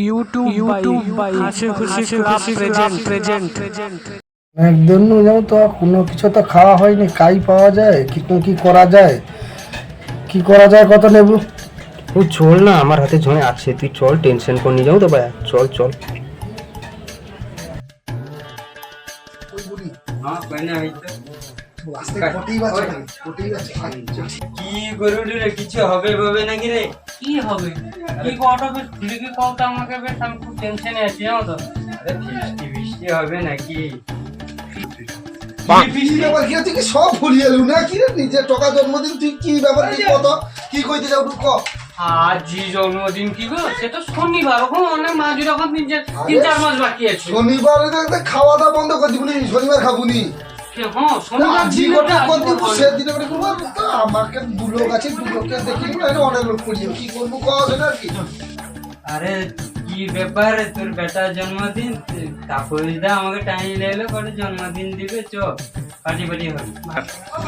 YouTube by হাসি খুশি club present একদিন যাও তো কোনো কিছু তো খাওয়া হয়নি, কাই পাওয়া যায় কি করা যায়, কত নেবু? ও চল না, আমার হাতে ঝোঁয়ে আছে, তুই চল, টেনশন করে নিয়ে যাও তো ভাইয়া, চল চল। কি গরুটি রে, কিছু হবে ভাবে নাকি রে? কি হবে? কি কটা বেশ খুলে কি কও তো আমাকে, বেশ আমি খুব টেনশনে আছি জানো তো। আরে বৃষ্টি বৃষ্টি হবে নাকি? সব ভুলিয়ে এলু না কি রে, নিজের টাকা জন্মদিন তুই কি ব্যাপার, কি কত কি কইতে যাও ক? আজি জন্মদিন কি গো? সে তো শনিবার, ওখানে অনেক মাঝি রকম 3-4 মাস বাকি আছে। শনিবার খাওয়া দাওয়া বন্ধ করে দিবনি, শনিবার খাবুনি। হ্যাঁ শনিবার দিনটা সেদিনে করে করবো তো, আমাকে দু লোক আছে, দু লোককে দেখি অনেক লোক করিয়ে কি করবো সেটা আর কি। আরে কি ব্যাপার, তোর বেটার জন্মদিন, কাকুরিদা আমাকে টাইম এলো করে জন্মদিন দিবে, চ পার্টি পার্টি হবে।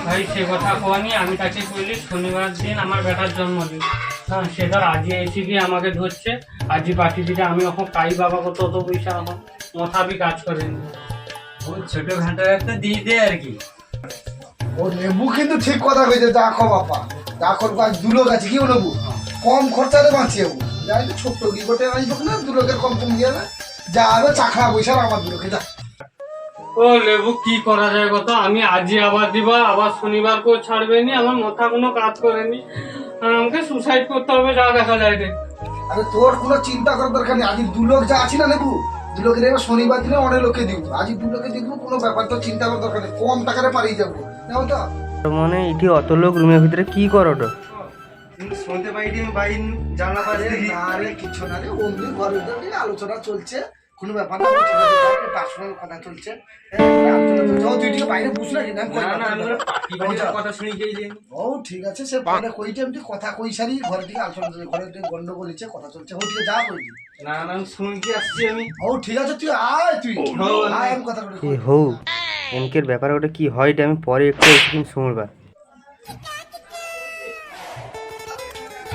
ভাই সে কথা কোয়ানি, আমি তাকে বললি শনিবার দিন আমার বেটার জন্মদিন। হ্যাঁ সে ধর আজই এসে গিয়ে আমাকে ধরছে, আজই পাঠিয়ে দিতে। আমি এখন কাই বাবা কত অত পয়সা আমার মাথা বি কাজ করেনি। ও ছোট ঘাটো একটা দিয়ে দে আর কি। ও নেবু কিন্তু ঠিক কথা কইছে, দেখো বাপা দেখো দু লোক আছে, কি নেবু কম খরচাতে বাঁচিয়ে যাবো, যাই তো ছোট্ট কি গোটে আসবো না, দু লোকের কম কম দিয়ে যা হবে চাখড়া পয়সা আমার দু লোকে যা। ও লেবু কি করা যায় কত, আমি আজই আবার দিব, আবার শনিবার কেউ ছাড়বে নি, আমার মাথা কোনো কাজ করেনি। আমাকে সুসাইড করতে হবে, যা দেখা যায় রে। আরে তোর কোনো চিন্তা করার দরকার নেই, আজ দু লোক যা আছি না নেবু, দু লোকের এবার শনিবার দিনে অনেক লোকে দিব, আজ দু লোকে দিব, কোনো ব্যাপার তো চিন্তা করার দরকার নেই, কম টাকারে পারিয়ে যাবো নেও তো। মানে এটি অত লোক রুমের ভিতরে কি করো তো? শুনতে পাই বাইন জানলা পাশে দেখি। না রে কিছু না রে, অমনি ঘরের ভিতরে আলোচনা চলছে, কোনো ব্যাপার না, পার্সোনাল কথা চলছে, তুই ঠিক বাইরে বুঝ না কিন্তু কথা শুনি গেছি। ও ঠিক আছে, সে পরে কইতে এমনি কথা কই সারি ঘরে থেকে আলোচনা চলছে, ঘরে থেকে গন্ডগোল হচ্ছে, কথা চলছে, ও ঠিক যা কইবি। না না শুনতে আসছি আমি। ও ঠিক আছে তুই আয়, তুই আয়, আমি কথা বলি। এই হৌ এনকের ব্যাপারে ওটা কি হয়, এটা আমি পরে একটু একদিন শুনবা।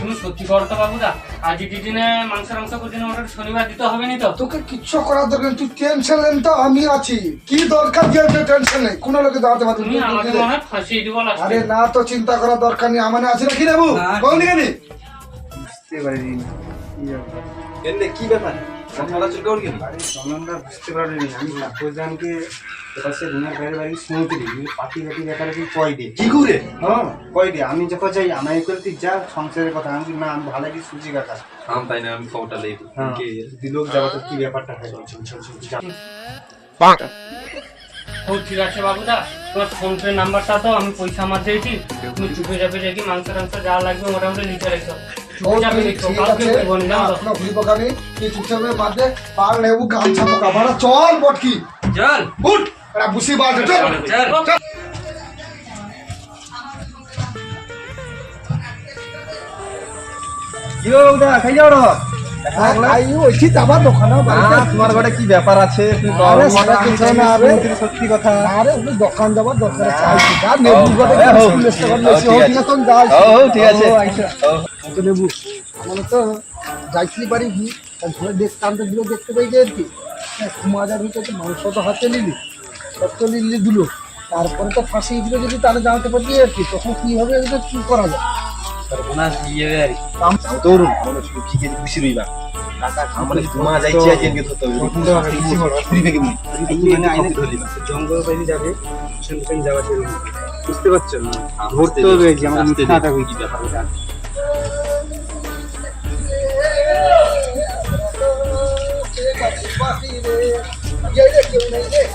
তুমি সত্যি করতে পারবো না, আজই দিনে মাংস করছেন, ওটা শনিবার দিতে হবে নি তো? তোকে কিচ্ছু করার দরকার নেই, তুই টেনশন নেন তো, আমি আছি, কি দরকার দিয়ে টেনশন নেই, কোনো লোকে দাঁড়াতে পারবি তুমি আমাকে মনে হয় ফাঁসিয়ে দিব লাস্টে। আরে না তো চিন্তা করার দরকার নেই, আমার আছে নাকি নেবু কোন দিকে নি বুঝতে পারিনি এনে কি ব্যাপার, কথাটা চুল করে গেলি। আরে সম্বন্ধটা বুঝতে পারিনি, আমি কাকুজানকে পাশে রুমের বাইরে বাইরে শুনতে দিই, পাটি পাটি ব্যাপারে তুই কই দে কি করে। হ্যাঁ কই দে, আমি যখন যাই আমার করে তুই যা সংসারের কথা, আমি না আমি ভালো কি সুজি কাকা আম তাই না, আমি খবরটা লেই কে দিলোক যাওয়া তো কি ব্যাপারটা হয়। চল ও ঠিক আছে বাবুদা, তোমার ফোন পে নাম্বারটা তো আমি পয়সা আমার দিয়েছি, তুমি চুপে যাবে দেখি মাংস টাংস যা লাগবে মোটামুটি লিখে রেখো। চুপে যাবে লিখো, কাউকে বলবো না জানো তো? ভুলি পোকাবি তুই চুপচাপে বাদ দে, পার নেবু গামছা পোকা বাড়া, চল বটকি চল উঠ, এরা বুসি বাদ দে, চল চল। খাই যাও রে। তোমার ঘরে কি ব্যাপার আছে? সত্যি কথা। দোকান যাবার দরকার ঠিক আছে। লেবু মানে তো যাইছিলি পারি কি ঘরে দেখতাম তো দিল, দেখতে পাই যে আর কি মাজার ভিতরে মাংস তো হাতে নিলি, সব তো নিলি দিল, তারপরে তো ফাঁসি দিল, যদি তাহলে জানতে পারবি আর কি, তখন কি হবে, এটা কি করা যায়? সর্বনাশ দিয়ে যাবে আর কি। তোর আমরা শুধু কি করে খুশি রইবা, আমরা ঘুমা যাইছি আজ এনকে তো ফ্রি থেকে মানে আইনে ধরিবা জঙ্গল বাইরে যাবে, শুনছেন যাওয়া শুরু বুঝতে পারছো না, ধরতে হবে যে আমরা মিথ্যাটা হই কি ব্যাপার।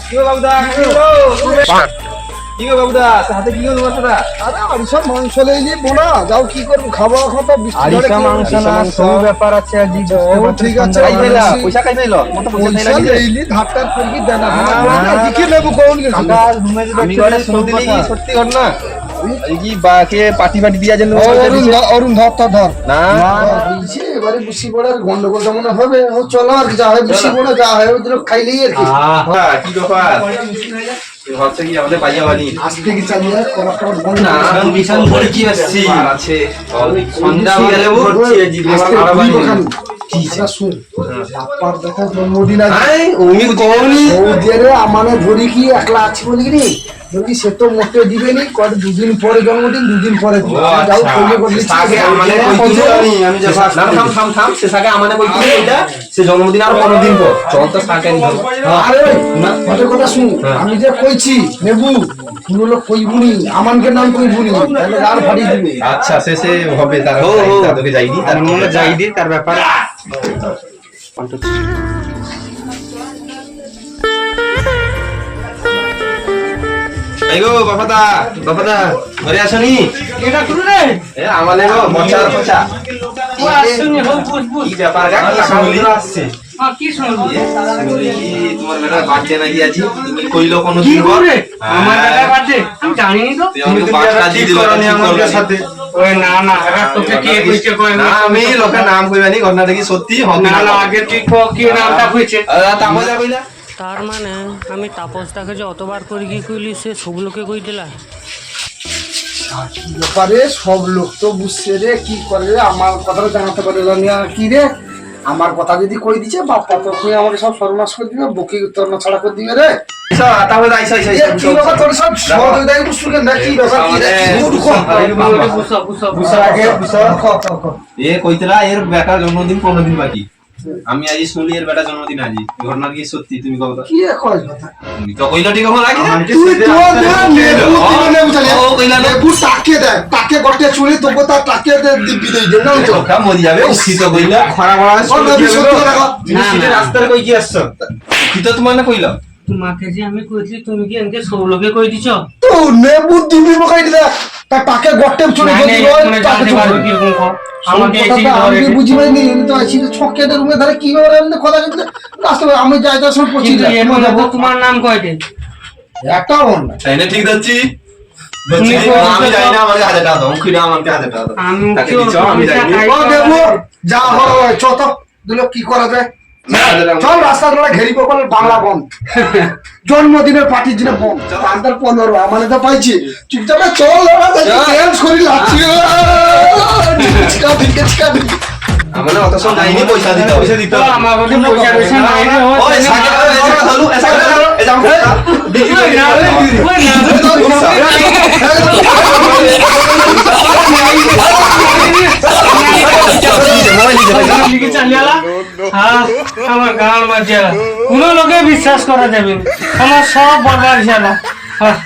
কি বাবুদা, কি বাবুদা হাতে কি হলো বাচ্চাটা? আরে আরিসা মাংস লইলি বোনা যাও, কি করবো, খাবো এখন তো আরিসা মাংস না, সব ব্যাপার আছে আজি। ঠিক আছে, পয়সা খাই নাইলো মত পয়সা লইলি ধাক্কার করবি দেনা কি নেবো কোন আমি ঘরে শুনতে সত্যি ঘটনা। এই কি বাকে পাটি পাটি দিয়া যেন অরুণ ধর তো ধর না বলছি এবারে বুসি পড়ার গন্ডগোল তো মনে হবে ও চলো আর কি, যা হয় বুসি পড়া যা হয় ওদের খাইলেই আর কি। কি ব্যাপার ভাবছে কি আমাদের পাইয়া বানি আজকে কি চালিয়ে করাটা বন্ধ না বিশাল ভরে কি আসছে আছে সন্ধ্যা হয়ে গেলে ভরছি জিজ্ঞেস আজকে করা বানি কি শুন বাপ্পার দেখা জন্মদিন আছে আই উনি কোনি সৌদিরে আমানে ধরি কি একলা আছে বলি কি যদি সে তো মোটে দিবেনি কত দুদিন পরে জন্মদিন দুদিন পরে দিবে যাও কইলে করলি সাকে আমানে কইতে জানি আমি যে থাম সে সাকে আমানে কইতে এটা সে জন্মদিন আর 15 দিন পর চল তো সাকে নি আরে না কত কথা শুন আমি যে কইছি নেবু পুরো লোক কইবুনি আমানকে নাম কইবুনি তাহলে আর ভাড়ি দিবে আচ্ছা শেষে হবে তার তোকে যাইনি তার মনে যাইনি তার ব্যাপারে এই গো বাপাদা ঘরে আসনি এটা তুই রে এ আমালে গো মচার পচা ও আসুনি হোক বুঝ কি ব্যাপার গা কি শুনলি আসছে কি শুনবি তোমার বেটা বাচ্চা নাকি আছি তুমি কইলো কোন কি দিন পর করে আমার দাদা বাড়ছে আমি জানিনি তো তুই আমাকে বাচ্চা দিয়ে দিল আমার সাথে ওই না না এরা তোকে কে কইছে কই না আমি লোকের নাম কইবানি ঘটনাটা কি সত্যি হবে না না আগে তুই কি নামটা কইছে তামজা কইলা তার মানে আমি তাপসটাকে যে অতবার করে কি কইলি সে সব লোকে কই দিলা ব্যাপারে সব লোক তো বুঝছে রে কি করে রে আমার কথাটা জানাতে পারে না কি রে আমার কথা যদি কই দিছে বাপ্পা তো তুই আমাকে সব সর্বনাশ করে দিবে বকি উত্তর না ছাড়া করে দিবে রে তাহলে আইসা এ কি ব্যাপার তোর সব সহযোগিতায় বুঝছো কেন কি ব্যাপার কি রে বুঝা আগে বুঝা এ কইতরা এর বেটার জন্মদিন 15 দিন বাকি আমি আজ শুনলি এর বেটার জন্মদিন আজ ঘটনা কি সত্যি তুমি কও কি কয় কথা তুমি তো কইলা ঠিক হবে লাগে তুই তো নে বুঝালে ও কইলা না পুর টাকে দে টাকে গটে চুরি তোকে তার টাকে দে দিবি দেই না তো ওটা মরি যাবে উঠি তো কইলা খরা খরা না রাস্তার কই কি আসছ কি তো তোমার না কইলা তোমাকে যে আমি কইছি তুমি কি এনকে সব লোকে কই দিছো তো নেবু দিবি মকাই দিলা তা টাকে গটে চুরি না যদি না রয় তুমি টাকে জানতে পারো কি কোন আমাকে এসে আমি বুঝিবাই নি তো আছি ছকে রুমে ধরে কি হবে আমি কথা কিন্তু বাস্তবে আমি যাই তার সব পচি কিন্তু যায় এর মধ্যে তোমার নাম কয়তে একটা হন না তাই না ঠিক যাচ্ছি তুমি আমি যাই না আমাকে 1000 টাকা দাও কিনা আমাকে 1000 টাকা দাও আমি তাকে কি দিছো আমি যাই ও দেবো যা হয় ছত দিল কি করা যায় চল রাস্তা ধরে ঘেরি বল বাংলা বন্ধ জন্মদিনের পার্টির জন্য বন্ধ তার 15 আমানে তো পাইছি চুপচাপ চল ওরা ড্যান্স করি লাচ্ছি চিকা আমানে অত সব নাইনি পয়সা দিতে তো আমার কাছে পয়সা পয়সা নাই রে ওই সাকে এসে ধরু এসে ধরু এ যাও দিদি আমার গান বাজে কোনো লোকে বিশ্বাস করা যাবে না আমার সব বরবাদ হ্যাঁ